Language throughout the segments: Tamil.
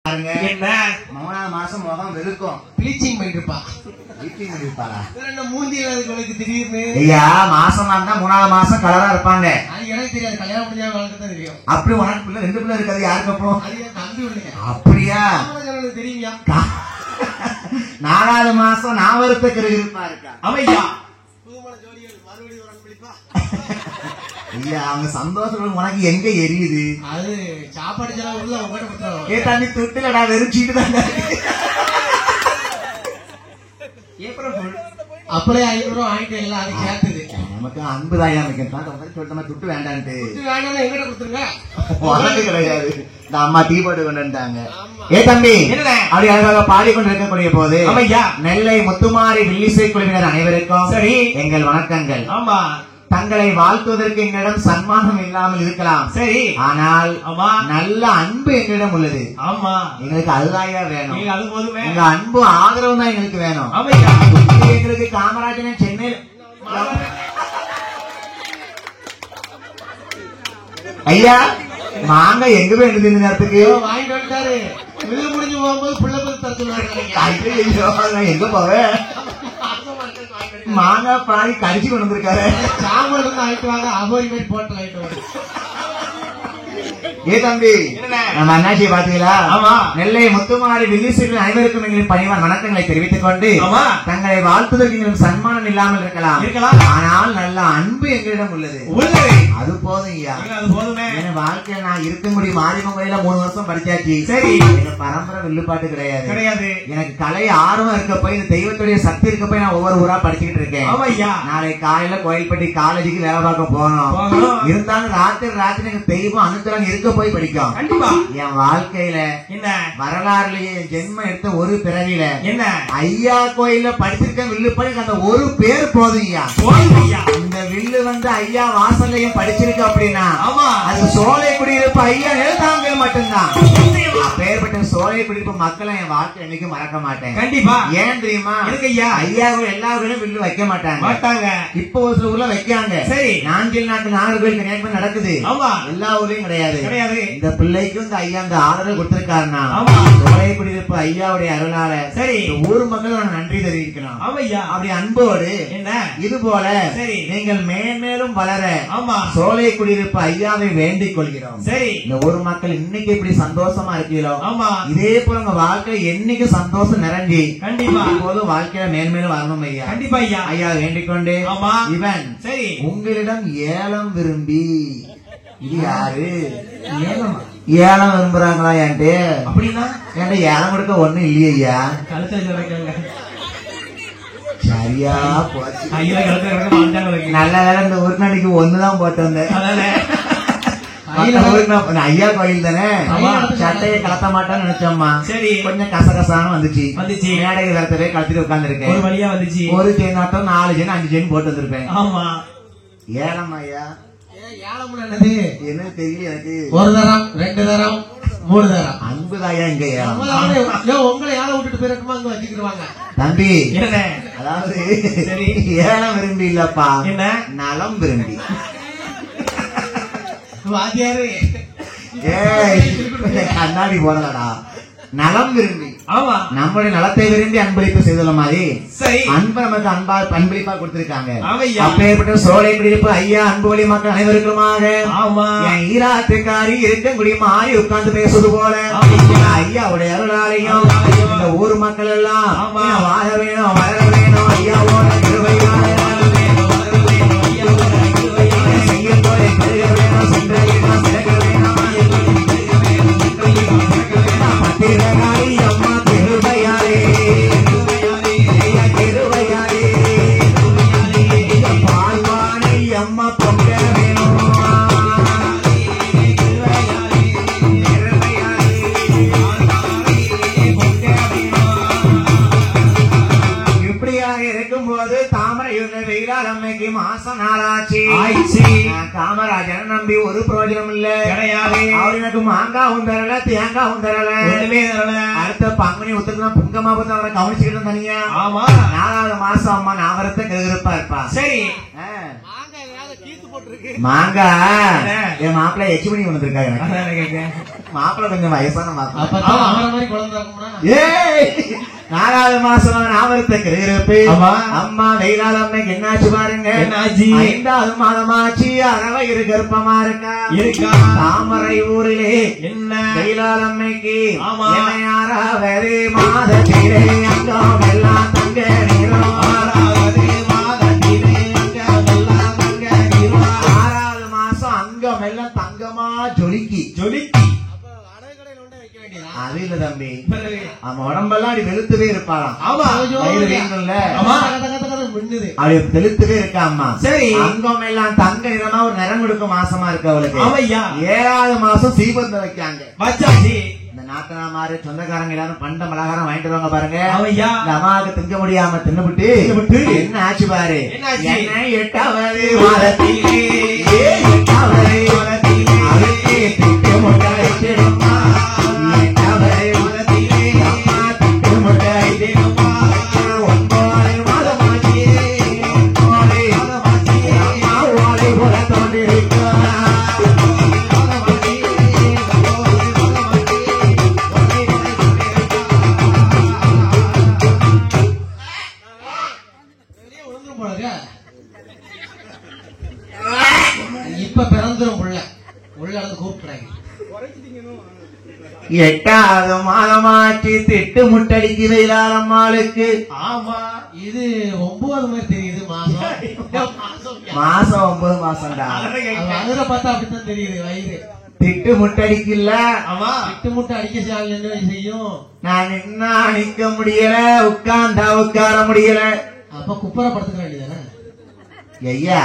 என்ன 3வது மாசம் முகம் வெளுக்கும். ப்ளீச்சிங் பண்ணிட்டு இருப்பா. ப்ளீச்சிங் பண்ணிருப்பாளா? மூஞ்சி திடீர்னு ஐயா மாசமா இருந்தா 3வது மாசம் கலரா இருப்பாங்க. அது எனக்கு தெரியாது, கல்யாணம் முடிஞ்சா வளர்க்க தான் தெரியும். அப்படி உனக்கு பிள்ளை 2 பிள்ளை இருக்காது யாருக்கு அப்புறம்? அது என் தம்பி உள்ளங்க. அப்படியா? தெரியுங்க. 4வது மாசம் நான் வருத்தக்கு இருப்பா இருக்கா. அவையா புதுமண ஜோடிகள் மறுபடியும் வரன் பிடிப்பா. ஐயா அவங்க சந்தோஷம் உனக்கு எங்க எரியுது? அது சாப்பாடு செலவு உள்ள உங்ககிட்ட கொடுத்துருவோம். ஏ தண்ணி துட்டுலடா வெறும் சீட்டு தான். அப்படியே 500 ரூபா வாங்கிட்டு எல்லாம் அது சேர்த்துது. நமக்கு அன்பு தாயா சொல்லிட்டு துட்டு வேண்டான்ட்டு வேண்டாம் எங்கிட்ட கொடுத்துருங்க. உனக்கு கிடையாது. இந்த அம்மா டீ போட்டு கொண்டுட்டாங்க. ஏ தம்பி அப்படி அழகாக பாடிக்கொண்டு இருக்கக்கூடிய போது நெல்லை முத்துமாரி வில்லிசை குழுவினர் அனைவருக்கும் சரி எங்கள் வணக்கங்கள். ஆமா தங்களை வாழ்த்துவதற்கு எங்களிடம் சன்மானம் இல்லாமல் இருக்கலாம் சரி, ஆனால் நல்ல அன்பு எங்களிடம் உள்ளது. ஆமா எங்களுக்கு அதுதாயா வேணும். அது போதுமே. எங்க அன்பு ஆதரவு தான் எங்களுக்கு வேணும். எங்களுக்கு காமராஜன் சென்னையில் ஐயா மாங்க எங்க வேண்டியது இந்த நேரத்துக்கு வாங்கிட்டு வந்துட்டாரு. வில்லு முடிஞ்சு போகும்போது பிள்ளை எங்க போவேன் மாங்காய் பாடி கடிச்சு கொண்டு வந்திருக்காரு. சாம்பல் இருந்து ஆயிட்டு வாங்க அபோரி போட்டல் ஆயிட்டு. ஏ தம்பி நம்ம அண்ணாச்சியை பாத்தீங்களா? நெல்லை முத்துமாரி வில்லிசைகள் அனைவருக்கும் எங்களின் பணிவான வணக்கங்களை தெரிவித்துக் கொண்டு தங்களை வாழ்த்துவதற்கு எங்களுக்கு சன்மானம் இல்லாமல் இருக்கலாம், ஆனால் நல்ல அன்பு எங்களிடம் உள்ளது. அது போதும் ஐயா. என் வாழ்க்கையில நான் இருக்க முடியும். மாரிமங்கலையில 3 வருஷம் படிச்சாச்சு சரி. எங்க பரம்பரை வில்லுப்பாட்டு கிடையாது. எனக்கு கலை ஆர்வம் இருக்க போய் இந்த தெய்வத்துடைய சக்தி இருக்க போய் நான் ஒவ்வொரு ஊரா படிச்சுக்கிட்டு இருக்கேன். நாளை காலையில கோயில்பட்டி காலேஜுக்கு வேலை பார்க்க போனோம். இருந்தாலும் ராத்திரி எனக்கு தெய்வம் அனுத்தரம் இருக்க போய் படிக்கும். என் வாழ்க்கையில என்ன வரலாறுலயே ஜென்மம் எடுத்த ஒரு பிறவியில என்ன ஐயா கோயில படிச்சிருக்கேன். வில்லு படி அந்த ஒரு பேர் போதும் ஐயா. இந்த வில்லு வந்து ஐயா வாசல்லையும் படிச்சிருக்கு அப்படின்னா அது சோலை குடியிருப்பு ஐயா எழுத்தாங்கள் மட்டும்தான். பெயர்பட்ட சோலை குடியிருப்பு மக்களை என் வாழ்க்கை என்னைக்கும் மறக்க மாட்டேன். கண்டிப்பா. ஏன் தெரியுமா? ஐயா எல்லா ஊர்லயும் வில்லு வைக்க மாட்டாங்க. இப்போ ஒரு சில ஊர்ல வைக்காங்க. சரி நாஞ்சில் நாட்டு நாகர்கோவில் கன்னியாகுமரி நடக்குது. எல்லா ஊர்லயும் கிடையாது. இந்த பிள்ளைக்கும் இந்த ஐயா இந்த ஆதரவு கொடுத்திருக்காருன்னா சோலை குடியிருப்பு ஐயாவுடைய அருளால சரி ஊர் மக்கள் நன்றி தெரிவிக்கணும். அப்படி அன்போடு என்ன இது போல நீங்கள் மேன்மேலும் வளர சோலை குடியிருப்பு ஐயாவை வேண்டிக் கொள்கிறோம். சரி இந்த ஊர் மக்கள் இன்னைக்கு இப்படி சந்தோஷமா இருக்கீங்களோ இதே போல உங்க வாழ்க்கையில என்னைக்கு சந்தோஷம் நிறைஞ்சி கண்டிப்பா போதும் வாழ்க்கையில மேன்மேலும் வரணும் ஐயா. கண்டிப்பா ஐயா. ஐயா வேண்டிக் கொண்டு இவன் சரி உங்களிடம் ஏலம் விரும்பி இது யாரு ஏலம் விரும்புறாங்களா? ஏன்ட்டு அப்படின்னா ஏன்டா ஏலம் கொடுக்க ஒண்ணும் இல்லையா? சரியா போச்சு. நல்ல வேலை இந்த ஊர்நாளைக்கு ஒண்ணுதான் போட்டு வந்தேன். ஐயா கோயில் தானே சட்டையை கலத்த மாட்டான்னு நினைச்சோம்மா. சரி கொஞ்சம் கசகசான வந்துச்சு. மேடைக்கு வரத்தவே கலத்திட்டு உட்கார்ந்து இருக்கேன். ஒரு வழியா வந்துச்சு. ஒரு செயின் ஆட்டம் 4 செயின் 5 செயின் போட்டு வந்திருப்பேன். ஆமா ஏலம் ஐயா. என்ன தெரியல எனக்கு. 1 தரம் 2 தரம் 3 தரம் அன்புதாயா இங்க உங்களை ஏழை விட்டுட்டு போயிருக்குமா அங்க வச்சுக்கிடுவாங்க தம்பி. அதாவது ஏலம் விரும்பி இல்லப்பா என்ன நலம் விரும்பி. வாத்தியாரு கண்ணாடி போடலடா. நலம் விரும்பி நம்முடைய நலத்தை விரும்பி அன்பளிப்பு செய்துள்ள மாதிரி அன்பு நமக்கு அன்பளிப்பா கொடுத்திருக்காங்க. அப்பேற்பட்ட சோலை குடியிருப்பு ஐயா அன்பு வழி மக்கள் அனைவருக்குமாக என் ஈராத்துக்காரி இருக்கக்கூடிய மாறி உட்கார்ந்து பேசுவது போல ஐயாவுடைய அருளாலையும் இந்த ஊர் மக்கள் எல்லாம் வாழ வேணும் வளர வேணும். ஐயாவோட திருவையாள காமராஜன் நம்பி ஒரு பிரயோஜனம் இல்ல கிடையாது. அவர் எனக்கு மாங்காவும் தரல தேங்காவும் தரல அடுத்த பங்குனி உத்தரவு புங்கமாபத்தை அவரை கவனிச்சுக்கிட்டு தனியா. ஆமா 4வது மாசம் அம்மா நாகரத்தை கருப்பா இருப்பா. சரி மாங்கா என் மாப்பிள்ள எச்சு மணி வந்திருக்காங்க. மாப்பிள்ள கொஞ்சம் வயசான மாப்பிள்ள. ஏய் 4வது மாசம் நாவரத்துக்கு இருப்பு. அம்மா வெயிலால் அம்மைக்கு என்னாச்சு பாருங்க. 5வது மாதமாச்சு அறவயிறு கர்ப்பமா இருக்கா. தாமரை ஊரிலே என்ன வெயிலால் அம்மைக்கு யாராவது மாதத்திலே அங்கம் எல்லாம் தங்க நீரும். 6வது மாசம் அங்கம் எல்லாம் தங்கமா ஜொலிக்கி. அது இல்ல தம்பி, அவன் உடம்பெல்லாம் அப்படி வெளுத்துவே இருப்பாளாம். அப்படி வெளுத்துவே இருக்கா அம்மா. சரி, அங்கம் எல்லாம் தங்க நிறமா ஒரு நிறம் கொடுக்கும் மாசமா இருக்கு அவளுக்கு. 7வது மாசம் சீபந்தம் வைக்காங்க. இந்த நாத்தனாமாரு சொந்தக்காரங்க எல்லாரும் பண்ட மலகாரம் வாங்கிட்டு வருவாங்க பாருங்க. இந்த அம்மாவுக்கு திங்க முடியாம தின்னுபிட்டு என்ன ஆச்சு பாரு. என்ன 8வது மாதத்திலே 8வது அவளுக்கு திட்டு முட்டாயிடுமா. இப்ப பிறந்துரும் உள்ள கூப்பிட்டுறாங்க. 8வது மாதமாச்சு திட்டு முட்டடிக்கு வெயிலாரம்மாளுக்கு. ஆமா, இது 9 மாதிரி தெரியுது. மாசம் 9 மாசம்டா. அதுல பார்த்தா அப்படித்தான் தெரியுது வயிறு. திட்டு முட்டடிக்கல. ஆமா, திட்டு முட்டை அடிக்க செய்யும். நான் என்ன நிக்க முடியல, உட்கார்ந்தா உட்கார முடியல. அப்ப குப்பரை படுத்துக்க வேண்டியதானே. ஐயா,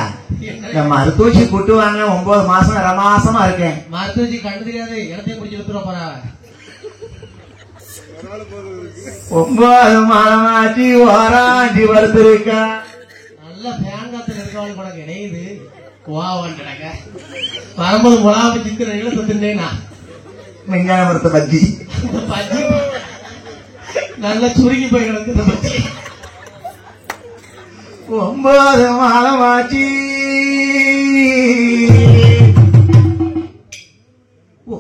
இந்த மருத்துவச்சி கூட்டுவாங்க. 9 மாசம் ரமாசமா இருக்கேன். மருத்துவச்சி கண்டு தெரியாது, இடத்தையும் குடிச்சு எடுத்துருவா போறா. 9 மாதமாச்சு வாராஞ்சி படுத்திருக்கா. நல்ல ஃபேன் காத்துல இருக்கவங்க கூட கிடையாது. கோவாண்டக்க வரும்போது முலாம சிக்கன தொத்துனேனா வெங்காய மரத்தை பஜ்ஜி நல்ல சுருங்கி போய் கிடக்கு பஜ்ஜி. 9 மாதமாச்சு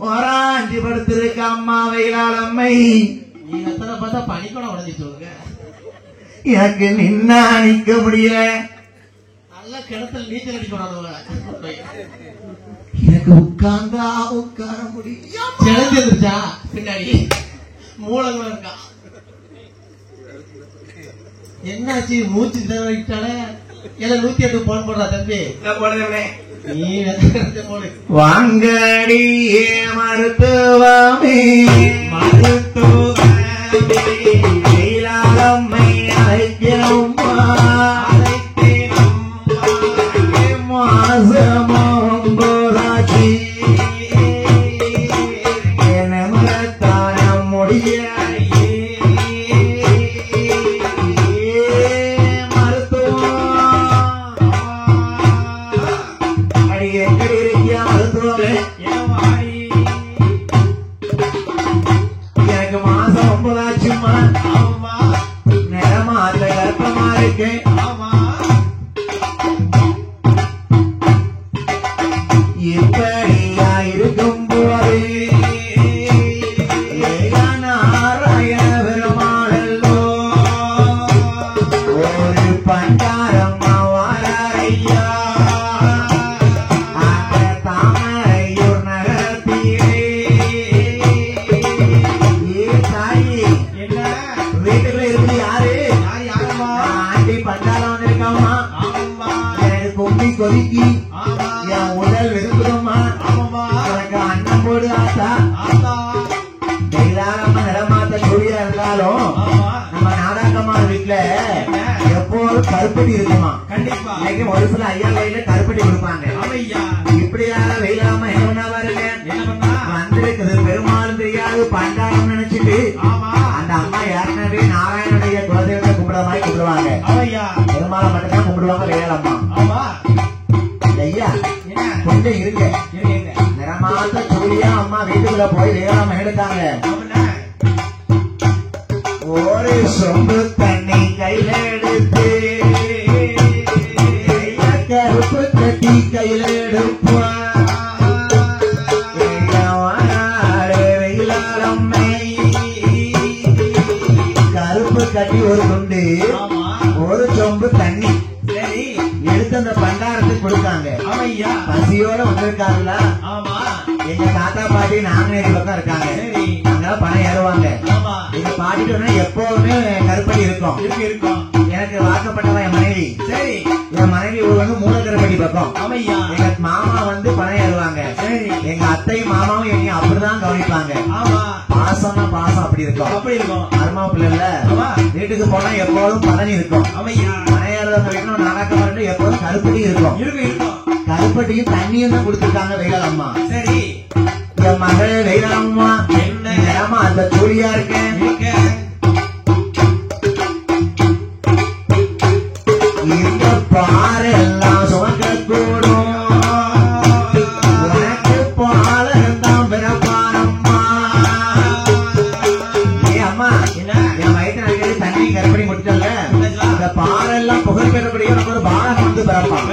ஓராஞ்சி படுத்திருக்க அம்மா வெயிலால் அம்மை. நீ எத்தனை பார்த்தா பனிக்கூட உடஞ்சி சொல்லுங்க. எனக்கு நின்னா நிக்க முடியல. நல்ல கிணத்துல நீச்சல் அடிக்கணும். எனக்கு உட்கார்ந்தா உட்கார முடியும். கிளம்பி வந்துருச்சா பின்னாடி மூலங்கள் இருக்கா. என்னாச்சு மூச்சு திறவிட்டால 108 போன் போடுறா தம்பி. நீ போடு. வாங்கடியே மருத்துவமே வெயிலாலம்மை அழைக்கிறோம். மாசமும் போதாச்சு என்னத்தான முடிய எனக்கு மாசம் 9 ஆச்சுமா. நேரமா அந்த கர்ப்பமா இருக்கு. இப்படியா இருக்கும் போது நாராயண பெருமாளோ ஒரு பண்டாரம்மா வாரையா. தாமரையூர் நகரத்திலே வீட்டுக்குள்ள இருந்து யாரு ஆண்டி பண்டாரம் வந்திருக்காமா. எனக்கு கும்பி கொதிக்கி என் உடல் வெறுக்குறோமா. எனக்கு அண்ணன் போடு ஆத்தா. எல்லாரும் நிலமாத்த ஜோடியா இருந்தாலும் நம்ம நாடாக்கம்மா வீட்டுல எப்போதும் கருப்பட்டி இருக்குமா. கண்டிப்பா இன்னைக்கு ஒரு சில ஐயா கையில கருப்பட்டி கொடுப்பாங்க. இப்படியாக வெயிலாம என்ன பண்ணா பாருங்க. வந்திருக்குது பெருமாளும் தெரியாது பண்டாரம் நினைச்சிட்டு அந்த அம்மா ஏற்கனவே நாராயணனுடைய குலதெய்வத்தை கும்பிட மாதிரி கும்பிடுவாங்க. பெருமாளை மட்டும்தான் கும்பிடுவாங்க வேலம்மா. ஐயா கொஞ்சம் இருங்க. நிறமாத்த சூழியா அம்மா வீட்டுக்குள்ள போய் வேளாம எடுத்தாங்க. ஒரு சொம்பு தண்ணி கையில எடுத்து கருப்பு கட்டி கையில எடுப்பான் கருப்பு கட்டி ஒரு துண்டு ஒரு சொம்பு தண்ணி எடுத்து அந்த பண்டாரத்துக்கு கொடுத்தாங்க. பசியோட வந்திருக்காருல எங்க தாத்தா பாட்டி நாங்க பக்கம் இருக்காங்க. அங்க பணம் ஏறுவாங்க. எங்க பாட்டிட்டு எப்பவுமே கருப்பட்டி இருக்கும். எனக்கு வாக்கப்பட்டவன் என் மனைவி. என் மனைவி வந்து மூலக்கருப்பட்டி பக்கம். எங்க மாமா வந்து பணம் ஏறுவாங்க. எங்க அத்தை மாமாவும் என்னையும் அப்படிதான் கவனிப்பாங்க. பாசம்னா பாசம் அப்படி இருக்கும். அருமா பிள்ளைல வீட்டுக்கு போனா எப்போதும் பதனி இருக்கும். பணம் ஏறுறவங்க வீட்டுல நாடாக்க வரட்டு எப்போதும் கருப்பட்டி இருக்கும். கருப்பட்டியும் தண்ணியும் தான் கொடுத்துருக்காங்க வெயிலம்மா. என் மகள் வெயிலம்மா என்னமா அந்த கூலியா இருக்கேன். இந்த பாறை எல்லாம் சுமக்க கூடும். உனக்கு பால தான் பிறப்பானம்மா. ஏ அம்மா என் வயிற்று அடிக்கடி தண்ணி கருப்படி முடிச்சல. இந்த பாறை எல்லாம் புகழ் பெறப்படி உனக்கு ஒரு பாலம் வந்து பிறப்பான்.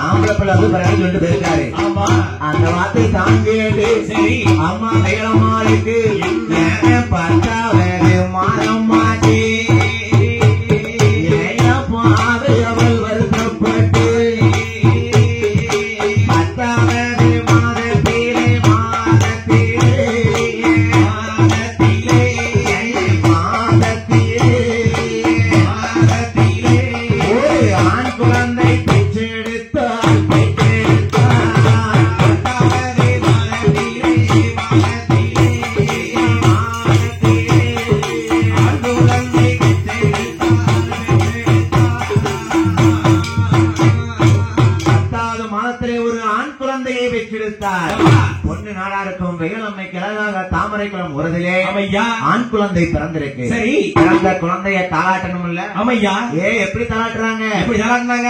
ஆம்பளை பிள்ளை வந்து பிறகு சொல்லிட்டு போயிருக்காரு. அந்த வார்த்தை தான் கேட்டு அம்மா வெயிலம்மாளுக்கு பத்தாவது மாதம் மாட்டி அவள் வருத்தப்பட்டு பத்தாவது மாதத்திலே ஒரு ஆண் குழந்தை பெற்றெடுத்தாள். ஒரு ஆண் குழந்தையை பெற்றெடுத்தார். பொண்ணு நாடா இருக்கும் வெயிலம்மைக்கு அழகாக தாமரைக்குளம் உறதிலே ஆண் குழந்தை பிறந்திருக்கு. பிறந்த குழந்தைய தாளாட்டணும் இல்ல அம்மையா? எப்படி தாளாட்டுறாங்க? எப்படி தாளாட்டினாங்க?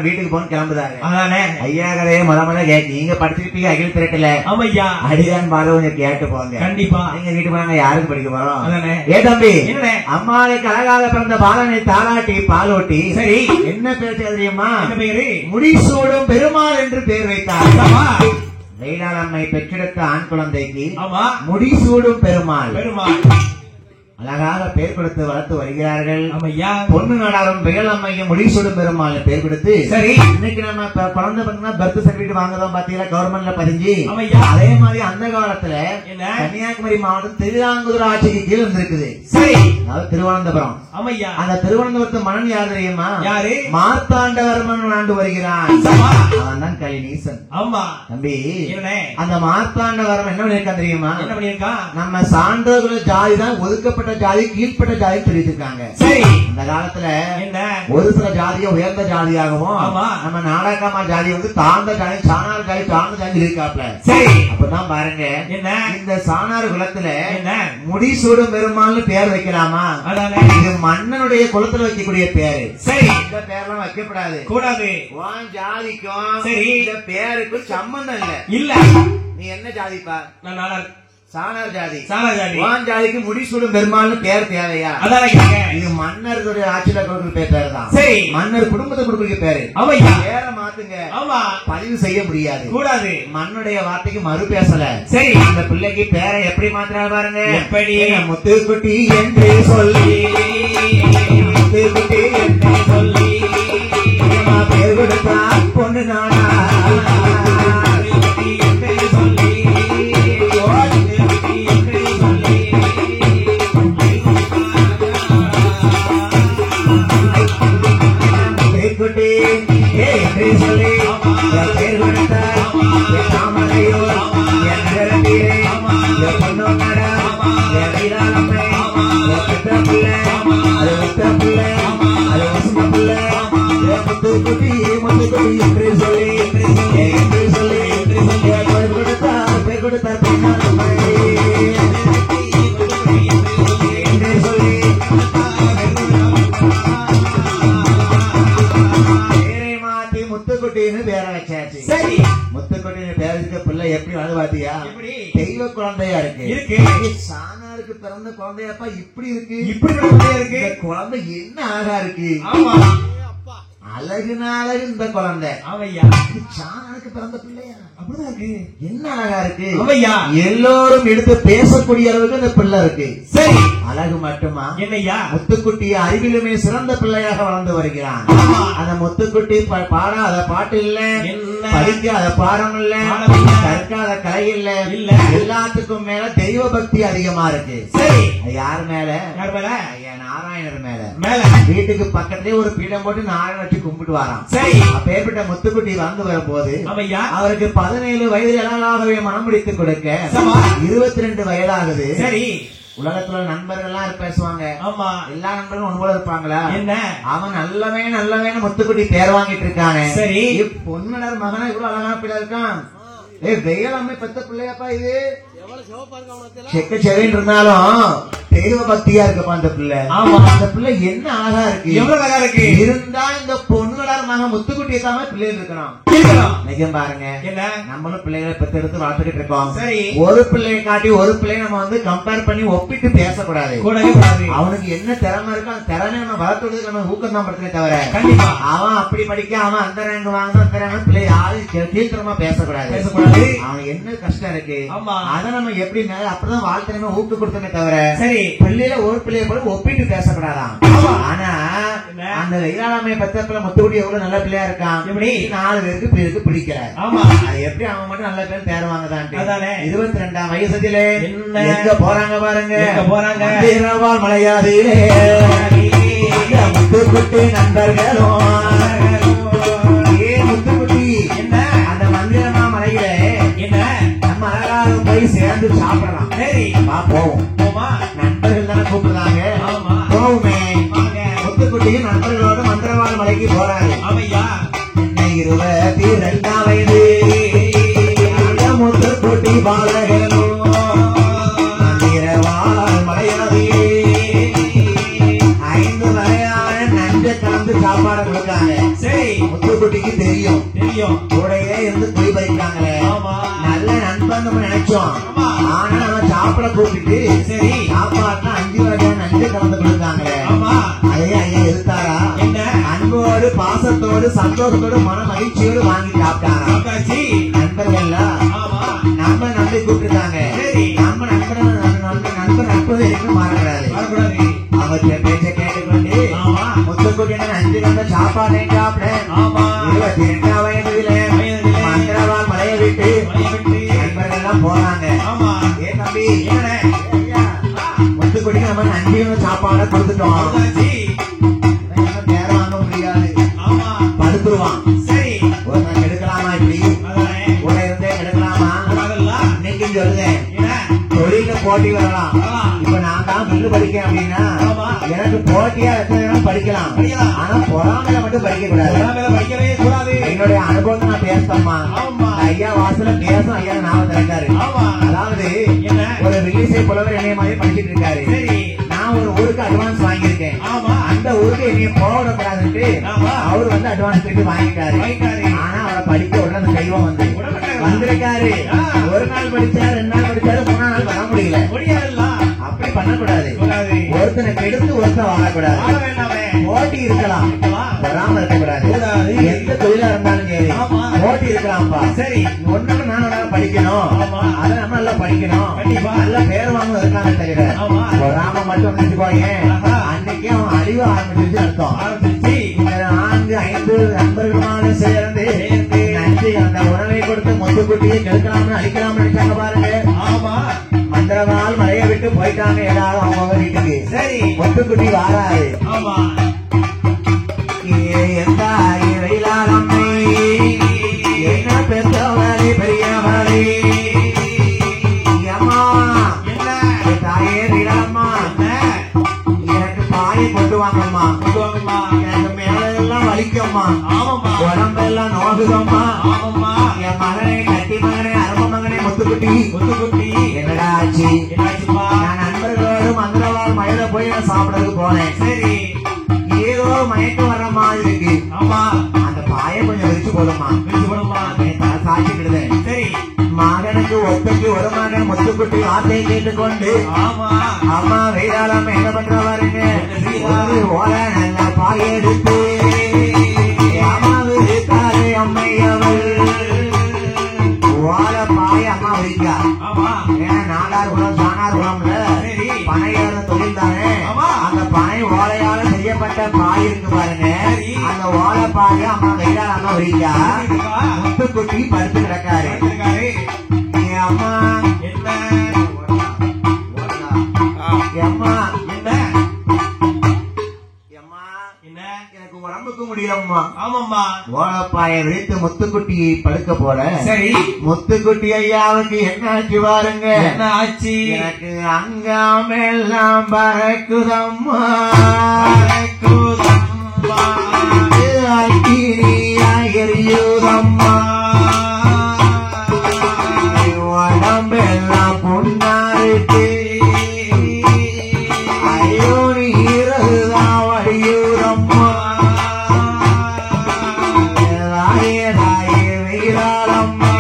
வீட்டுக்கு போன கிளம்புதாங்க. ஐயா கதையை முதல்ல கேட்க நீங்க படிச்சிருப்பீங்க அகில் திரட்டல அடிதான் பாரு கொஞ்சம் கேட்டு போங்க. கண்டிப்பா நீங்க வீட்டு போனாங்க யாருக்கு படிக்க போறோம்? ஏ தம்பி அம்மாவுக்கு அழகாக பிறந்த பாலனை தாளாட்டி பாலோட்டி சரி என்ன பேர் தெரியுமா? முடிசூடும் பெருமாள் என்று பேர் வைத்தார். வெயிலாளம்மை பெற்றெடுத்த ஆண் குழந்தைக்கு முடிசூடும் பெருமாள் அழகாக பேர் கொடுத்து வளர்த்து வருகிறார்கள். பொண்ணு நாடாரும் வெயிலம்மையும் முடிசூடும் பெருமாள் பேர் கொடுத்து சரி இன்னைக்கு நம்ம குழந்தை பார்த்தீங்கன்னா பர்த் சர்டிபிகேட் வாங்குறோம் பாத்தீங்களா கவர்மெண்ட்ல பதிஞ்சு. அதே மாதிரி அந்த காலத்துல கன்னியாகுமரி மாவட்டம் திருவாங்கூர் ஆட்சிக்கு கீழ் இருந்திருக்குது. சரி அதாவது திருவனந்தபுரம். அந்த திருவனந்தபுரத்து மன்னன் யார் தெரியுமா? யாரு? மார்த்தாண்டவர்மன் ஆண்டு வருகிறான். அவன் தான் கலிநீசன். தம்பி அந்த மார்த்தாண்டவர்மன் என்ன பண்ணிருக்கான் தெரியுமா? என்ன பண்ணிருக்கான்? நம்ம சான்றோர்கள் ஜாதி தான் ஒதுக்கப்பட்ட மேற்பட்ட ஜாதி கீழ்பட்ட ஜாதி பிரிச்சிருக்காங்க. சரி, அந்த காலத்துல ஒரு சில ஜாதியை உயர்ந்த ஜாதியாகவும் நம்ம நாடகமா ஜாதி வந்து தாழ்ந்த ஜாதி, சாணார் ஜாதி தாழ்ந்த ஜாதி இருக்காப்ல. சரி, அப்பதான் பாருங்க இந்த சாணார் குலத்துல முடிசூடும் பெருமாள்னு பேர் வைக்கலாமா? இது மன்னனுடைய குலத்துல வைக்கக்கூடிய பேரு. சரி, இந்த பேர்லாம் வைக்கப்படாது கூடாது. ஜாதிக்கும் சரி இந்த பேருக்கும் சம்பந்தம் இல்ல. நீ என்ன ஜாதிப்பா? நான் நாடார் சாணார் ஜாதி. சாணார் ஜாதி. வான் ஜாதிக்கு முடிசூடும் பெருமாள்னு பேர் தேவையா? அதான் இது மன்னருடைய ஆட்சியில கொடுக்கிற பேர் தான். சரி, மன்னர் குடும்பத்தை கொடுக்கிற பேரு. அவையா பேர மாத்துங்க. ஆமா, பதிவு செய்ய முடியாது கூடாது. மன்னுடைய வார்த்தைக்கு மறு பேசல. சரி, இந்த பிள்ளைக்கு பேரை எப்படி மாத்தினாரு பாருங்க. எப்படி? முத்துக்குட்டி என்று சொல்லி, முத்துக்குட்டி என்று சொல்லி பேர் கொடுத்தா பொண்ணு நானா முத்துக்குட்டின்னு பேர வச்சாச்சு. சரி, முத்துக்குட்டின்னு பேர வச்ச பிள்ளை எப்படி வந்து பாத்தியா? தெய்வ குழந்தையா இருக்கு. சாணாருக்கு பிறந்த குழந்தையாப்பா இப்படி இருக்கு. இப்படி குழந்தையா இருக்கு. குழந்தை என்ன அழகா இருக்கு. ஆமா, அழகுனா அழகு இந்த குழந்தை. அவையா சாணாருக்கு பிறந்த பிள்ளையா? அப்படிதான் இருக்கு. என்ன அழகா இருக்கு. அவையா எல்லோரும் எடுத்து பேசக்கூடிய அளவுக்கு இந்த பிள்ளை இருக்கு. சரி, அழகு மட்டுமா? என்னையா முத்துக்குட்டி அறிவிலுமே சிறந்த பிள்ளையாக வளர்ந்து வருகிறான். அந்த முத்துக்குட்டி பாடாத பாட்டு இல்ல, படிக்காத பாடம் இல்ல, கற்காத கலை இல்ல, எல்லாத்துக்கும் மேல தெய்வ பக்தி அதிகமா இருக்கு. சரி, யார் மேல? யார் மேல? நாராயணர் மேல. மேல வீட்டுக்கு பக்கத்திலே ஒரு பீடம் போட்டு நாராயண வச்சு கும்பிட்டு வரான். சரி, அப்பேற்பட்ட முத்துக்குட்டி வந்து வரும்போது அவருக்கு 17 வயது இளங்களாகவே மனம் முடித்து கொடுக்க 22 வயதாகுது. சரி, உலகத்துல நண்பர்கள் எல்லாம் பேசுவாங்க. ஆமா, எல்லா நண்பர்களும் ஒன்று போல இருப்பாங்களா? என்ன அவன் நல்லவேன்னு முத்துக்குட்டி பேர் வாங்கிட்டு இருக்கானே. சரி, பொன்னடர் மகனா இவ்வளவு அழகா பிள்ளை இருக்கான். வெயில் அம்மை பெத்த பிள்ளையாப்பா இது. செக்க செவின்னு இருந்தாலும் தெய்வ பக்தியா இருக்கப்பா அந்த பிள்ளை. ஆமா, அந்த பிள்ளை என்ன அழகா இருக்கு. எவ்வளவு அழகா இருக்கு. இருந்தா இந்த பொண்ணுகளார் மகன் முத்துக்குட்டியை தான் பிள்ளைகள் இருக்கணும். நிஜம் பாருங்க, என்ன நம்மளும் பிள்ளைகளை பெற்றெடுத்து வளர்த்துக்கிட்டு இருக்கோம். சரி, ஒரு பிள்ளையை காட்டி ஒரு பிள்ளைய நம்ம வந்து கம்பேர் பண்ணி ஒப்பிட்டு பேசக்கூடாது. அவனுக்கு என்ன திறமை இருக்கோ அந்த திறமை நம்ம வளர்த்துறதுக்கு நம்ம ஊக்கம் தான் படுத்தே தவிர கண்டிப்பா அவன் அப்படி படிக்க அவன் அந்த ரேங்க் வாங்க அந்த ரேங்க் பிள்ளை யாரும் கீழ்த்தரமா பேசக்கூடாது. அவனுக்கு என்ன கஷ்டம் இருக்கு அதை நம்ம எப்படி அப்படிதான் வாழ்க்கை ஊக்கு கொடுத்தமே தவிர சரி பிள்ளையில ஒரு பிள்ளைய கூட ஒப்பிட்டு பேசக்கூடாதான். ஆனா அந்த வெயிலாமை பத்திரத்துல முத்துக்குடி எவ்வளவு நல்ல பிள்ளையா இருக்கான். எப்படி 4 பேருக்கு பிடிக்கிறார். ஆமா, அது எப்படி அவன் மட்டும் நல்ல பேர் தேர்வாங்க தான். 22ஆம் வயசுல எங்க போறாங்க பாருங்க. போறாங்க மலையாதிலே முத்துக்குட்டி நண்பர்களும் முத்துக்குட்டி என்ன அந்த மந்திரமா மலையில என்ன நம்ம அழகாக போய் சேர்ந்து சாப்பிடலாம். சரி, போவோம். நண்பர்கள் தானே கூப்பிடுறாங்க. போவுமே. முத்துக்குட்டியும் நண்பர்களோட மந்திரவாள் மலைக்கு போறாங்க. 22ஆம் வயது முத்துக்குட்டி பாலகனும் மந்திரவாள் மலையாதி 5 வகையான நஞ்சை கலந்து சாப்பாடு கொடுத்தாங்க. சரி, முத்துக்குட்டிக்கு தெரியும் கூடையே இருந்து குடி பறிக்கிறாங்களே. நல்ல நண்பன் நம்ம நினைச்சோம். ஆனா நம்ம சாப்பிட கூப்பிட்டு சரி சாப்பாடுனா 5 வகையான நஞ்சை கலந்து கொடுத்தாங்களே. அதே ஐயா எடுத்தாரா? அன்போடு பாசத்தோடு சந்தோஷத்தோடு மன மகிழ்ச்சியோடு வாங்கி சாப்பிட்டாரா? நண்பர்கள் நம்ம நம்பி கூப்பிட்டுருக்காங்க. நம்ம நண்பர் நட்பது எங்க மாறக்கூடாது. அவர் பேச்ச கேட்டுக்கொண்டு முத்துக்குட்டி 5 கண்ட சாப்பாடு சாப்பிட 22ஆம் வயதுல மந்திரவாள் மலையை விட்டு நண்பர்கள் எல்லாம் போறாங்க. ஏ தம்பி முத்துக்குட்டி நம்ம 5 சாப்பாட கொடுத்துட்டோம். பேர வாங்க முடியாது, படுத்துருவான். சரி, ஒரு நாள் எடுக்கலாமா? இப்படி கூட இருந்தே எடுக்கலாமா? இன்னைக்கு சொல்லுங்க தொழில போட்டி வரலாம். இப்ப நான் தான் பில்லு படிக்கேன் அப்படின்னா எனக்கு போட்டியா எத்தனை படிக்கலாம். ஆனா பொறாமையில மட்டும் படிக்க கூடாது. என்னுடைய அனுபவத்தை நான் பேசமா ஐயா வாசல பேசும் ஐயா ஞாபகம் இருக்காரு. அதாவது ஒரு வில்லிசை புலவர் என்னைய மாதிரி படிச்சுட்டு இருக்காரு. நான் ஒரு ஊருக்கு அட்வான்ஸ் வாங்கியிருக்கேன். அந்த ஊருக்கு என்னைய போடக்கூடாதுன்ட்டு அவரு வந்து அட்வான்ஸ் போயிட்டு வாங்கிட்டாரு. ஆனா அவரை படிக்க உடனே அந்த தெய்வம் வந்திருக்காரு. ஒரு நாள் படிச்சாரு, 2 நாள் படிச்சாரு, 3ஆம் நாள் வர முடியல. அப்படி பண்ணக்கூடாது. ஒருத்தனை கெடுத்து ஒருத்தன் வாழக்கூடாது. போட்டி இருக்கலாம், வராம இருக்கக்கூடாது. எந்த தொழிலா இருந்தாலும் சரி போட்டி இருக்கலாம்ப்பா. சரி ஒன்னு நான் படிக்கணும், அதை நம்ம நல்லா படிக்கணும், நல்ல பேர் வாங்கணும் இருக்காங்க தவிர வராம மட்டும் நினைச்சுக்கோங்க. அன்னைக்கு அவன் அழிவு ஆரம்பிச்சு அர்த்தம். 4-5 நண்பர்களுமான சேர்ந்து நன்றி அந்த உணவை கொடுத்து முத்துக்குட்டியை கெடுக்கலாம்னு அழிக்கலாம்னு நினைச்சாங்க பாருங்க. மந்திரவால் மழைய விட்டு போயிட்டாங்க எல்லாரும் அவங்க வீட்டுக்கு. சரி முத்துக்குட்டி வாராது. என்ன பெற்றவரே பெரியவரே அம்மா தாயே வீடாம்மா எனக்கு பாயை கொண்டு வாங்கம்மா. எனக்கு மேலெல்லாம் வலிக்கம்மா, உடம்பெல்லாம் நோகுதம்மா. என் மகனே கட்டி மகனே அரம்ப மகனே முத்துக்குட்டி என்னடா ஆச்சு? நான் நண்பர்களோடு மந்திரவாள் மழையில போய் நான் சாப்பிடறதுக்கு போனேன். சரி ஏதோ மயக்கம் வர்ற மாதிரி இருக்கு. அந்த பாயை கொஞ்சம் விரிச்சு போடுமா சாட்சிக்கிடுது. சரி மகனுக்கு ஒத்தைக்கு ஒரு மகன் முத்துக்குட்டி வார்த்தையை கேட்டுக்கொண்டு அம்மா வெயிலாளாம என்ன பண்ற பாருங்க. ஓல நல்ல பாயை எடுத்து அம்மாவு இருக்காரு அம்மையவள் ஓல பாய அம்மா விரிக்கா. ஏன்னா 4ஆர் குளம் 4ஆர் குளம்ல பனையோட தொழில் தானே. அந்த பனை ஓலையால செய்யப்பட்ட பாய் இருக்கு பாருங்க. அந்த ஓலை பாய அம்மா வெயிலால் அம்மா விரிக்கா. முத்துக்குட்டி படுத்து கிடக்காரு. அம்மா என்ன எனக்கு உடம்புக்கு முடியலம்மா. ஆமாம்மா ஓலப்பாய விரித்து முத்துக்குட்டியை படுக்க போற. சரி முத்துக்குட்டி ஐயாவுக்கு என்ன ஆச்சு பாருங்க. என்ன ஆச்சு? எனக்கு அங்காமெல்லாம் பறக்குதம்மா எரியுதம்மா. உடம்பெல்லாம் புண்ணாருக்கு ஐயோ நீரதுதான் வடியூரம்மா. வீராளம்மா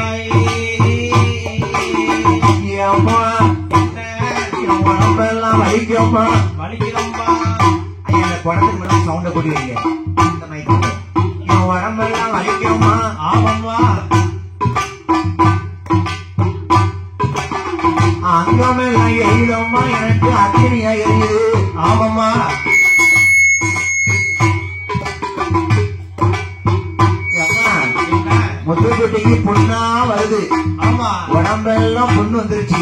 உடம்பெல்லாம் வலிக்கும்மா வலிக்கிறம்மா. ஐயா இந்த குடத்துக்கு மட்டும் சவுண்ட கூட்டி வைங்க. உடம்பெல்லாம் வலிக்கும்மா. ஆமாம்மா அங்கமெல்லாம் எரியுதம்மா. எனக்கு அக்கினியா எரியுது. ஆமாம்மா முத்துக்குட்டிக்கு புண்ணா வருது. ஆமா உடம்பெல்லாம் புண்ணு வந்துருச்சு.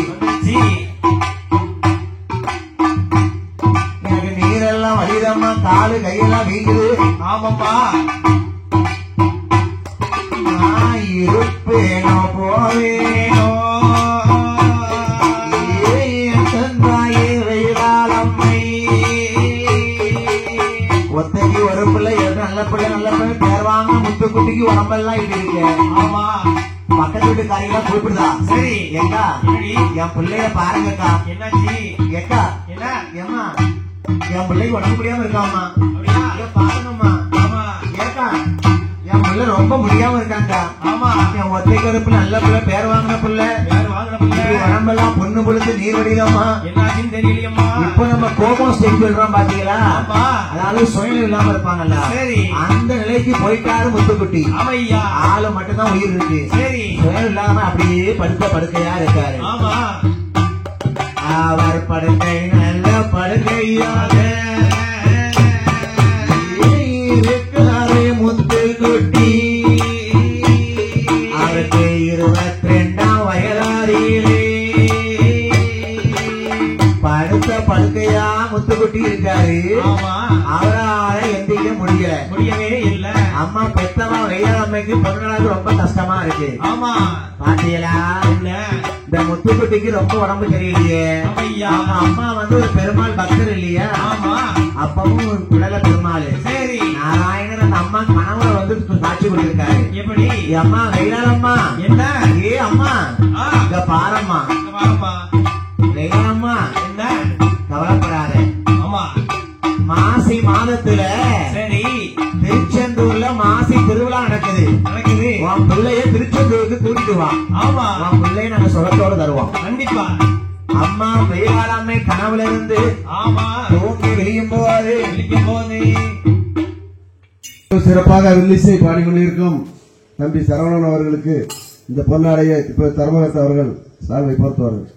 எனக்கு நீரெல்லாம் வலிதம்மா, காலு கையெல்லாம் வீங்குது. ஆமாம்மா நான் இருப்பேனோ போவேனோ ஒத்தைக்கு ஒரு பிள்ளை நல்ல பிள்ளை நல்ல பிள்ளை பேர் வாங்க முத்துக்குட்டிக்கு உடம்பெல்லாம் இப்படி இருக்கு. ஆமா பக்கத்து வீட்டுக்காரிலாம் கூப்பிடுதா. சரி ஏக்கா என் பிள்ளைய பாருங்கக்கா. என்னாச்சு? ஏக்கா என்ன ஏமா என் பிள்ளைக்கு உடம்பு முடியாம இருக்காமா. பாருங்கம்மா. ஆமா ஏக்கா என் பிள்ளை ரொம்ப முடியாம இருக்காங்க. ஆமா என் ஒத்தைக்கு ஒரு பிள்ளை நல்ல பிள்ளை பேர் வாங்கின பிள்ளை உடம்பெல்லாம் பொண்ணு பொழுது நீர் வடிதம்மா. என்னாச்சுன்னு தெரியலையம்மா. இப்ப நம்ம கோபம் ஸ்டேஜ் சொல்றோம் பாத்தீங்களா. அதாவது சுயம் இல்லாம இருப்பாங்கல்ல. சரி அந்த நிலைக்கு போயிட்டாரு முத்துக்குட்டி. ஆமையா ஆளு மட்டும்தான் உயிர் இருக்கு. சரி சுயம் இல்லாம அப்படியே படுக்கையா இருக்காரு. ஆமா அவர் படுக்கை நல்ல படுக்கையாக இருக்காரு முத்துக்குட்டி. அவருக்கு 22ஆம் வயதாரியிலே படுத்த படுக்கையா முத்துக்குட்டி இருக்காரு. அவரால எந்திரிக்க முடியவே இல்ல. அம்மா பெத்தமா வெயிலாமைக்கு பொண்ணுங்களுக்கு ரொம்ப கஷ்டமா இருக்கு. ஆமா பாத்தீங்களா இந்த முத்துக்குட்டிக்கு ரொம்ப உடம்பு சரியில்லையே. அவங்க அம்மா வந்து ஒரு பெருமாள் பக்தர் இல்லையா? அப்பவும் குடல பெருமாள். சரி, நாராயணர் அந்த அம்மா கனவுல வந்து காட்சி கொடுத்திருக்காரு. எப்படி? அம்மா கைலாலம்மா. என்ன? ஏ அம்மா இங்க பாரம்மா. கைலாலம்மா என்ன கவலைப்படாத. ஆமா, மாசி மாதத்துல சரி திருச்செந்தூர்ல மாசி திருவிழா நடக்குது. உன் பிள்ளைய திருச்செந்தூருக்கு கூட்டிட்டு வா. ஆமா, உன் பிள்ளைய நாங்க சுகத்தோட தருவோம். கண்டிப்பா. அம்மா கைலாலம்மை கனவுல இருந்து ஆமா தூங்கி வெளியும் போது சிறப்பாக வில்லிசை பாடிக்கொண்டிருக்கும் தம்பி சரவணன் அவர்களுக்கு இந்த பொன்னாடைய இப்ப தர்மகர்த்த அவர்கள் சால்வை போர்த்துவார்கள்.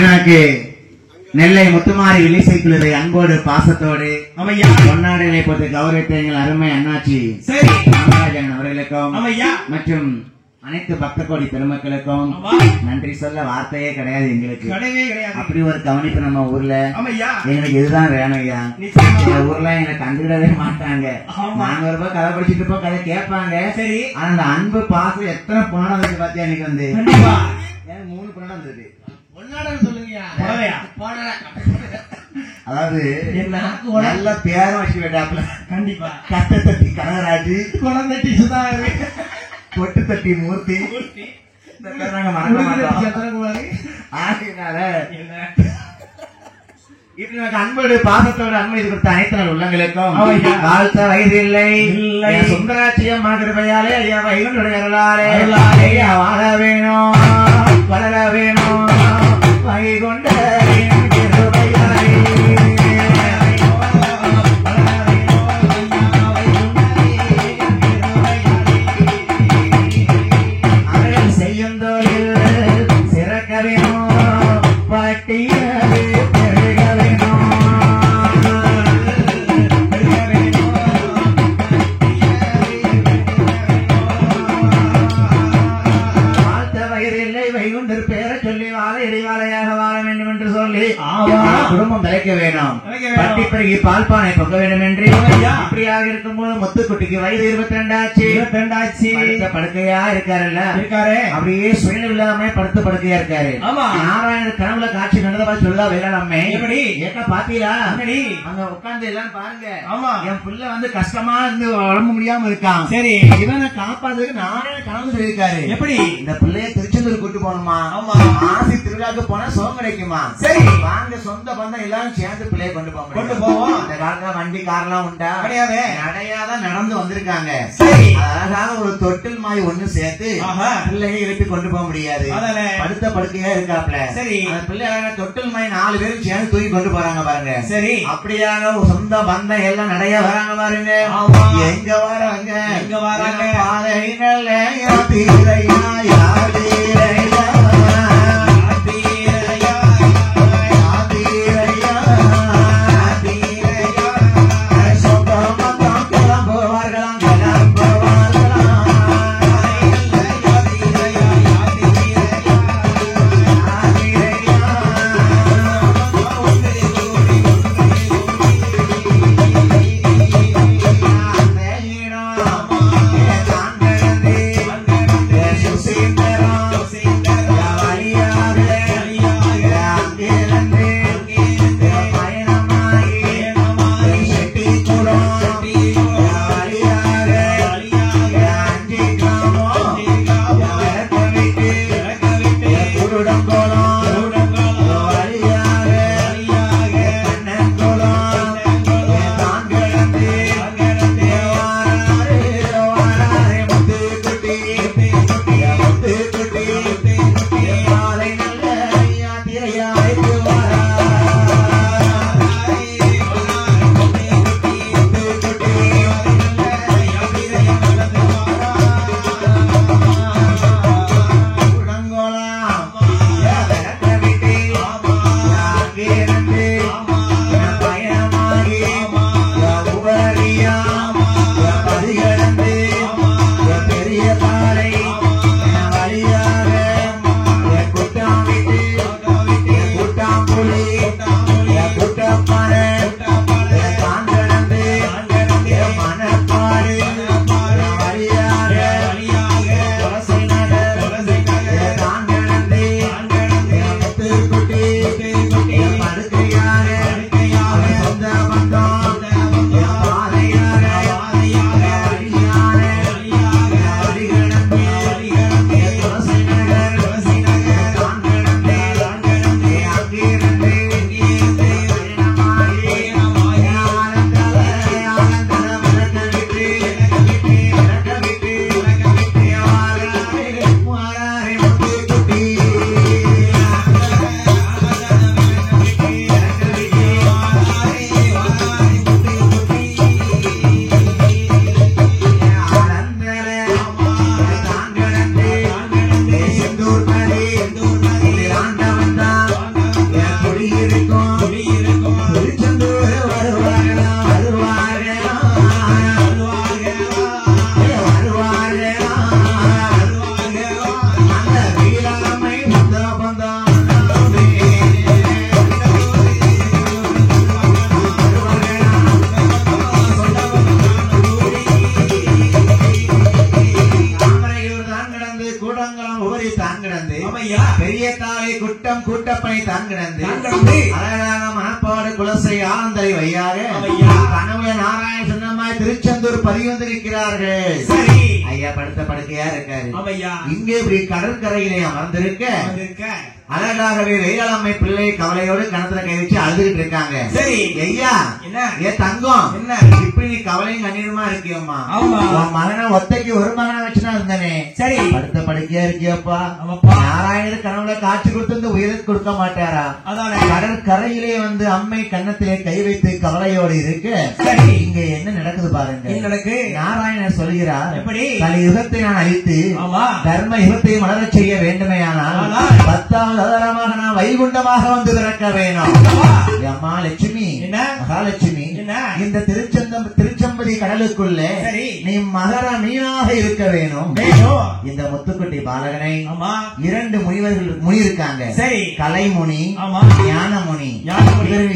எனக்கு நெல்லை முத்துமாரி வில்லிசைக்குழுவை அன்போடு பாசத்தோடு பொன்னாடைகளை போட்டு கௌரவித்த எங்கள் அருமை அண்ணாச்சி நாகராஜன் அவர்களுக்கும் மற்றும் அனைத்து பக்த கோடி பெருமக்களுக்கும் நன்றி சொல்ல வார்த்தையே கிடையாது. எங்களுக்கு அப்படி ஒரு கவனிப்பு நம்ம ஊர்ல எங்களுக்கு இதுதான் வேணும் ஐயா. இந்த ஊர்ல எங்களை கண்டுகிடவே மாட்டாங்க. நாங்க ஒரு ரூபாய் கதை படிச்சுட்டு இருப்போம், கதை கேட்பாங்க. சரி, ஆனா அந்த அன்பு பாசம் எத்தனை புராணம் இருக்கு பாத்தியா? எனக்கு வந்து 3 புராணம் இருந்தது. அதாவது நல்ல பேரும் வச்சு வேண்டாப்ல. கண்டிப்பா. கட்ட தட்டி கனகராஜ், குளம் தட்டி சுதாகர், தொட்டு தட்டி மூர்த்தி, இந்த பேர் நாங்க மறக்க மாட்டோம். ஆகினால இப்படி எனக்கு அன்போடு பாசத்தோடு அன்பை கொடுத்த அனைத்து நாள் உள்ளங்களுக்கும் வாழ்த்த வயது இல்லை சுந்தராட்சியம் கிருபையாலே ஐயா வைகுண்டருடைய அருளாலே ஐயா வாழ வேணும், வளர வேணும், வைகுண்ட கிருபையாலே அவர்கள் செய்யும் தொழில் சிறக்க வேணும், பட்டியலே பெருக வேணும். வாழ்த்த வயிறில்லை வைகுண்டர் பேர சொல்லி வாழ இடைவாளையாக வாழ வேண்டும் என்று சொல்லி குடும்பம் தலைக்க வேணும், பட்டி பிறகு பால்பானை பொங்க வேண்டும் என்று இப்படியாக இருக்கும்போது முத்துக்குட்டிக்கு வயது 22 ஆச்சு. படுக்கையா இருக்காருல்ல, அப்படியே சுயநிலை இல்லாம படுத்து படுக்கையா இருக்காரு. நாராயணர் கனவுல காட்சி கண்டதா சொல்லுதா வேளாண்மை ஏக்க பாத்தீங்களா? அங்க உட்கார்ந்து எல்லாம் பாருங்க. என் பிள்ளை வந்து கஷ்டமா இருந்து உடம்பு முடியாம இருக்கான். சரி, இவனை காப்பாத்துறதுக்கு நாராயண கனவு சொல்லியிருக்காரு. எப்படி? இந்த பிள்ளைய திருச்செந்தூர் கூட்டு போகணுமா? ஆசி திருவிழாக்கு போனா சுகம் கிடைக்குமா? சரி, வாங்க சொந்த பந்தம் எல்லாரும் சேர்ந்து பிள்ளைய கொண்டு போவோம். அந்த காலத்துல வண்டி கார்லாம் உண்டா? கிடையாது, நடையாதான் நடந்து வந்திருக்காங்க. சரி, அழகாக ஒரு தொட்டில் மாய் ஒண்ணு சேர்த்து பிள்ளையை எழுப்பி கொண்டு போக முடியாது, படுத்த படுக்கையா இருக்காப்ல. சரி, அந்த பிள்ளை அழகா தொட்டில் மாய் 4 பேரும் சேர்ந்து தூக்கி கொண்டு போறாங்க பாருங்க. சரி, அப்படியாக சொந்த பந்தம் எல்லாம் நடையா வராங்க பாருங்க. எங்க வராங்க பாதைகள் அப்பொழுது கூடங்குளம் உபரி தான் கிடந்து பெரிய தாலை குட்டம் கூட்டப்பனை தான் கிடந்து அழகாக மனப்பாடு குலசை ஆனந்தரை வையாக கனவுல நாராயண சொன்னமாய் திருச்செந்தூர் பதிவந்திருக்கிறார்கள். சரி ஐயா படுத்த படுக்கையா இருக்காரு. இங்கே இப்படி கடற்கரையிலே அமர்ந்திருக்க அழகாகவே வேளாண்மை பிள்ளை கவலையோடு கணத்துல கை வச்சு அழுதுகிட்டு இருக்காங்க. சரி ஐயா ஏ தங்கம் இப்படி நீ கவலையும் கண்ணீருமா இருக்கியம்மா? உன் மகனை ஒத்தைக்கு ஒரு மகனை வச்சுதான் இருந்தனே. சரி படுத்த படுக்கையா இருக்கியப்பா? நாராயணர் கனவுல காட்சி கொடுத்து உயிருக்கு கொடுக்க மாட்டாரா? கடற்கரையிலே வந்து அம்மை கன்னத்திலே கை வைத்து கவலையோடு இருக்கு. சரி இங்க என்ன நடக்குது பாருங்க. நாராயணர் சொல்கிறார், தலை யுகத்தை நான் அழித்து தர்ம யுகத்தை மலரச் செய்ய வேண்டுமையானால் 10வது அவதாரமாக நான் வைகுண்டமாக வந்து பிறக்க வேணும். அம்மா லட்சுமி மகாலட்சுமி இந்த திருச்செம்பதி கடலுக்குள்ள நீ மகர மீனாக இருக்க வேணும். இந்த முத்துக்குட்டி பாலகனை 2 முனி இருக்காங்க. சரி கலைமுனி ஞானமுனி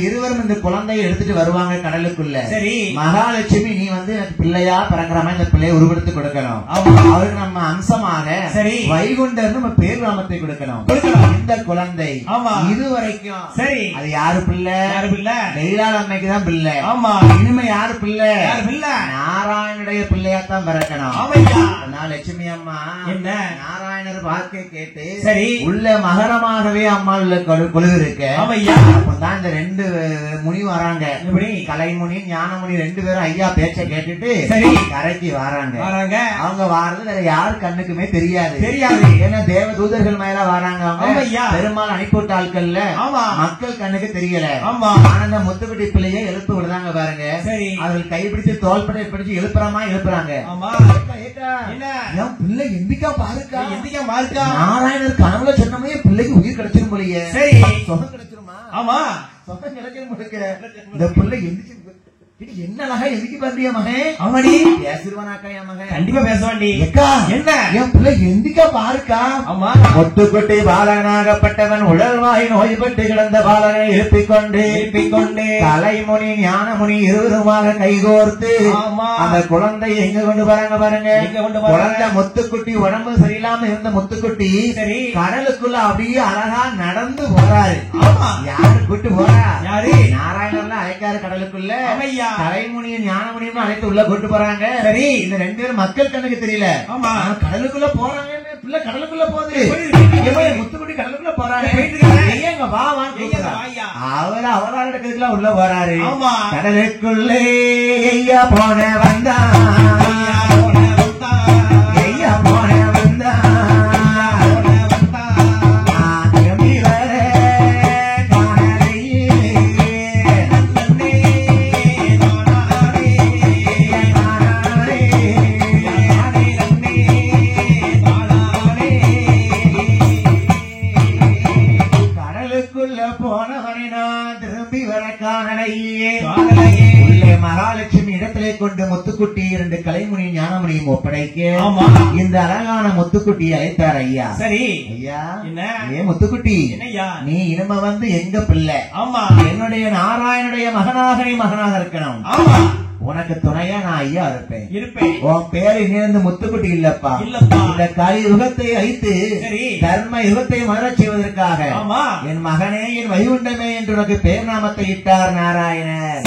இருவரும் இந்த குழந்தையை எடுத்துட்டு வருவாங்க கடலுக்குள்ள. சரி மகாலட்சுமி நீ வந்து எனக்கு பிள்ளையா பிறக்கிற மாதிரி இந்த பிள்ளையை உருவெடுத்து கொடுக்கணும். அவருக்கு நம்ம அம்சமாக வைகுண்டர் நம்ம பேர் நாமத்தை கொடுக்கணும். இந்த குழந்தை இதுவரைக்கும் சரி அது யாரு பிள்ளை? நெய்லாள் அம்மைக்கு தான் பிள்ளை. ஆமா இனிமே யாரு பிள்ளை? நாராயணனுடைய பிள்ளையாத்தான் பிறக்கணும். லட்சுமி அம்மா என்ன நாராயணர் வாக்கை கேட்டு சரி உள்ள மகரமாகவே அம்மா உள்ள கொழுவு இருக்கு. அப்பதான் இந்த 2 முனி வராங்க. கலைமுனி ஞானமுனி 2 பேரும் ஐயா பேச்ச கேட்டுட்டு சரி கரைக்கு வராங்க. அவங்க வாரது வேற யாரு கண்ணுக்குமே தெரியாது. ஏன்னா தேவ தூதர்கள் மேல வராங்க. பெருமாள் அனுப்பிவிட்ட ஆட்கள்ல மக்கள் கண்ணுக்கு தெரியல. ஆனந்த முத்துக்குட்டி பிள்ளைய எழுப்பு விடுறாங்க பாருங்க. அவர்கள் கைப்பிடிச்சு தோள்படை பிடிச்சு எழுப்புறாங்க. பிள்ளை எந்திக்கா பாருக்கா நாராயணர் கனவுல சொன்னமே பிள்ளைக்கு உயிர் கிடைச்சிரும் போலியே. சரி சொகம் கிடைச்சிருமா? ஆமா சொகம் கிடைச்சிரும். இந்த பிள்ளை எந்திரிச்சு என்ன அழகா எதுக்கு பாத்தியா மகன்? அவடி பேசுவானாக்கா என் மகன் கண்டிப்பா பேசுவாண்டி. என்ன என் பிள்ளை எந்திக்கா பாருக்கா? ஆமா முத்துக்குட்டி பாலகனாகப்பட்டவன் உடல்வாய் நோய்பட்டு கிடந்த பாலகனை எழுப்பிக்கொண்டு கலைமுனி ஞானமுனி இருவருமாக கைகோர்த்து அந்த குழந்தை எங்க கொண்டு போறாங்க பாருங்க. குழந்தை முத்துக்குட்டி உடம்பு சரியில்லாம இருந்த முத்துக்குட்டி சரி கடலுக்குள்ள அப்படியே அழகா நடந்து போறாரு. யாரு கூட்டு போறா? யாரு? நாராயணன் அழைக்காரு கடலுக்குள்ள. கலைமுனியும் ஞானமுனியும் அழைத்து உள்ள கொண்டு போறாங்க. சரி இந்த 2 பேரும் மக்கள் கண்ணுக்கு தெரியல. கடலுக்குள்ள போறாங்க. பிள்ளை கடலுக்குள்ள போகுது. முத்துக்குட்டி கடலுக்குள்ள போறாரு. அவரா இடத்துக்குள்ள உள்ள போறாரு. கடலுக்குள்ளே ஐயா போன வந்தா ஐயா போன வந்தா மகாலட்சுமி இடத்திலே கொண்டு முத்துக்குட்டி 2 கலைமுனி ஞானமுனியும் ஒப்படைக்க இந்த அழகான முத்துக்குட்டி அழைத்தார் ஐயா. சரி ஐயா என்ன முத்துக்குட்டி நீ இனிமே வந்து எங்க பிள்ளை? ஆமா என்னுடைய நாராயணனுடைய மகனாக நீ மகனாக இருக்கணும். ஆமா உனக்கு துணையா நான் ஐயா இருப்பேன். உன் பேரு இணைந்து முத்துக்குட்டி இல்லப்பா. இந்த கலி யுகத்தை அழித்து தர்ம யுகத்தை மலரச் செய்வதற்காக என் மகனே என் வைகுண்டமே என்று உனக்கு பேர் நாமத்தை இட்டார் நாராயணர்.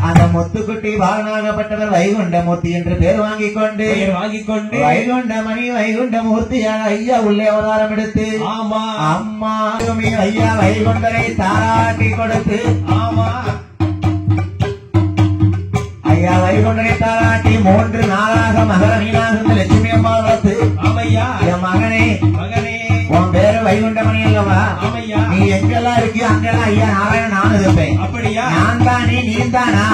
அந்த முத்துக்குட்டி பாலனாகப்பட்டவர் வைகுண்டமூர்த்தி என்று பேர் வாங்கிக் கொண்டு வைகுண்டமணி வைகுண்டமூர்த்தியாக ஐயா உள்ளே அவதாரம் எடுத்து அம்மா ஐயா வைகுண்டரை தாராட்டி கொடுத்து ஐயா வைகுண்டரை தாராட்டி 3 நாளாக மகர மீனாக லட்சுமி அம்மா வளர்த்து என் மகனே உன் பேரு வைகுண்டமணி அல்லவா? நீ எங்கெல்லாம் இருக்கியோ அங்கெல்லாம் ஐயா நாராயணன் நான் இருப்பேன். அப்படியா? நான் தானே நீ தானா?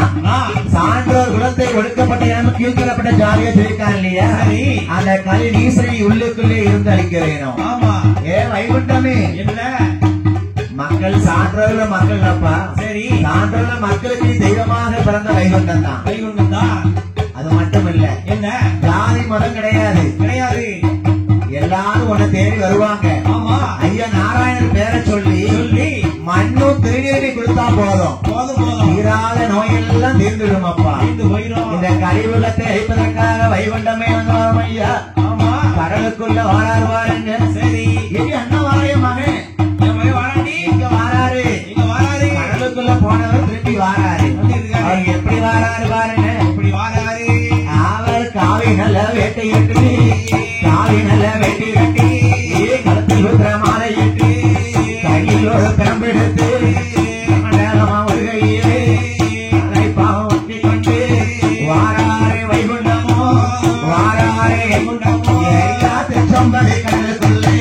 சான்றோர் குலத்தை ஒடுக்கப்பட்ட எனக்கு கீழ்த்தரப்பட்ட ஜாலியா சொல்லிருக்கான் இல்லையா? அந்த கலி நீசனை உள்ளுக்குள்ளே இருந்து அளிக்க வேணும். ஏ வைகுண்டமே மக்கள் சான்றோர்ல மக்கள் அப்பா. சரி சான்றோர்ல மக்களுக்கு தெய்வமாக பிறந்த வைகுண்டம் தான். அது மட்டும் இல்ல என்ன ஜாதி மதம் கிடையாது. எல்லாரும் உன்னை தேடி வருவாங்க. ஐயா நாராயணன் பேரை சொல்லி மண்ணும் திருநீரை கொடுத்தா போதும் தீராத நோயெல்லாம் தீர்ந்துடும் அப்பா. இந்த கலியுகத்தை அழிப்பதற்காக வைகுண்டமே வந்தோம் ஐயா. கடலுக்குள்ள வாராரு வாருங்க. சரி எங்க அண்ணன் வாரைய மகன் வாராண்டி இங்க வாராரு. இங்க வாராரு. கடலுக்குள்ள போனவர் திருப்பி வாராரு. அவர் எப்படி வாராரு பாருங்க. இப்படி வாராரு. அவர் காவி நல்ல வேட்டை கட்டி, காவி நல்ல வேட்டை கட்டி, கழுத்தில் இருக்கிற மாலை இட்டு, கையில் ஒரு பெரம்பெடுத்து, மண்டலமா ஒரு கையிலே அரைப்பாவம் ஒட்டி கொண்டு வாராரே வைகுண்டமோ, வாராரே வைகுண்டமோ, எல்லா திருச்சம்பதி கடலுக்குள்ளே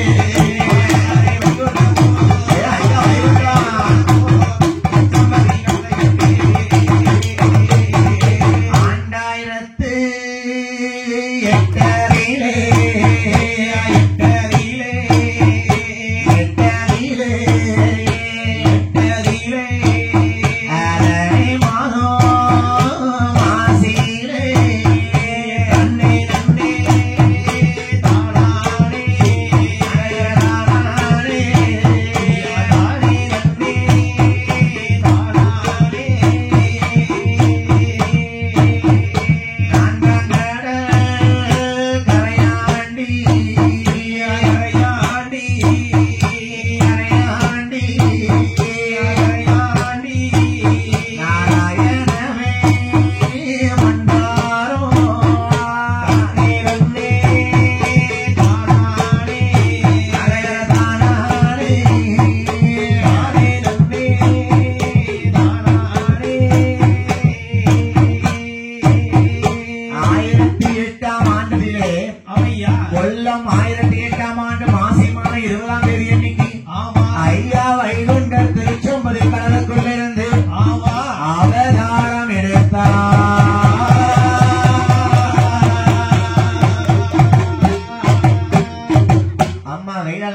கொல்லம் 1008ஆம் ஆண்டு மாசி மாதம் 20ஆம் தேதி அன்னைக்கு ஐயா வைகுண்டர் திருச்செம்பதி கடலுக்குள்ளிருந்து அவதாரம் எடுத்தார். அம்மா வெயில